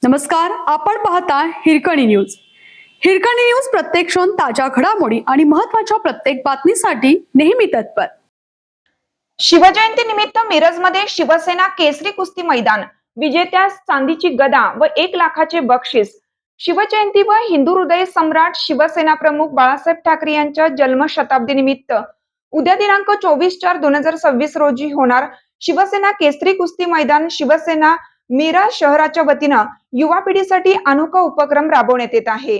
नमस्कार, आपण पाहता हिरकणी न्यूज. हिरकणी न्यूज प्रत्येक क्षण ताज्या घडामोडी आणि महत्त्वाच्या प्रत्येक बातमीसाठी नेहमी तत्पर. शिवजयंती निमित्त मिरजमध्ये शिवसेना केसरी कुस्ती मैदान, विजेत्यास चांदीची गदा व 1 लाखाचे बक्षीस. शिवजयंती व हिंदू हृदय सम्राट शिवसेना प्रमुख बाळासाहेब ठाकरे यांच्या जन्मशताब्दी निमित्त उद्या दिनांक 24/4/2026 रोजी होणार शिवसेना केसरी कुस्ती मैदान शिवसेना मिरज शहराच्या वतीनं युवा पिढीसाठी अनोखा उपक्रम राबवण्यात येत आहे.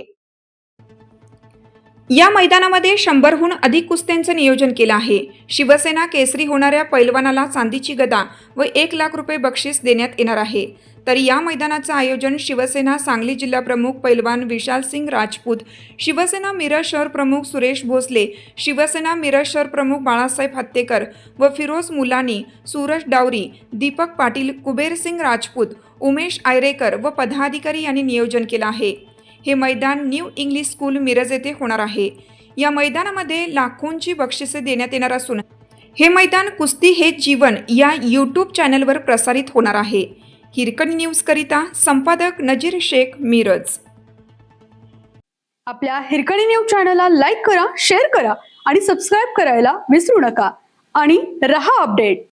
या मैदानामध्ये 100हून अधिक कुस्त्यांचं नियोजन केलं आहे. शिवसेना केसरी होणाऱ्या पैलवानाला चांदीची गदा व 1 लाख रुपये बक्षीस देण्यात येणार आहे. तर या मैदानाचं आयोजन शिवसेना सांगली जिल्हा प्रमुख पैलवान विशाल सिंग राजपूत, शिवसेना मिरज शहर प्रमुख सुरेश भोसले, शिवसेना मिरज शहर प्रमुख बाळासाहेब हत्तेकर व फिरोज मुलानी, सूरज डावरी, दीपक पाटील, कुबेर सिंग राजपूत, उमेश आयरेकर व पदाधिकारी यांनी नियोजन केलं आहे. हे मैदान न्यू इंग्लिश स्कूल मिरज येथे होणार आहे. या मैदानामध्ये लाखोंची बक्षिसे देण्यात येणार असून हे मैदान कुस्ती हे जीवन या यूट्यूब चॅनलवर प्रसारित होणार आहे. हिरकणी न्यूज करिता संपादक नजीर शेख, मिरज. आपल्या हिरकणी न्यूज चॅनलला लाईक करा, शेअर करा आणि सबस्क्राईब करायला विसरू नका आणि रहा अपडेट.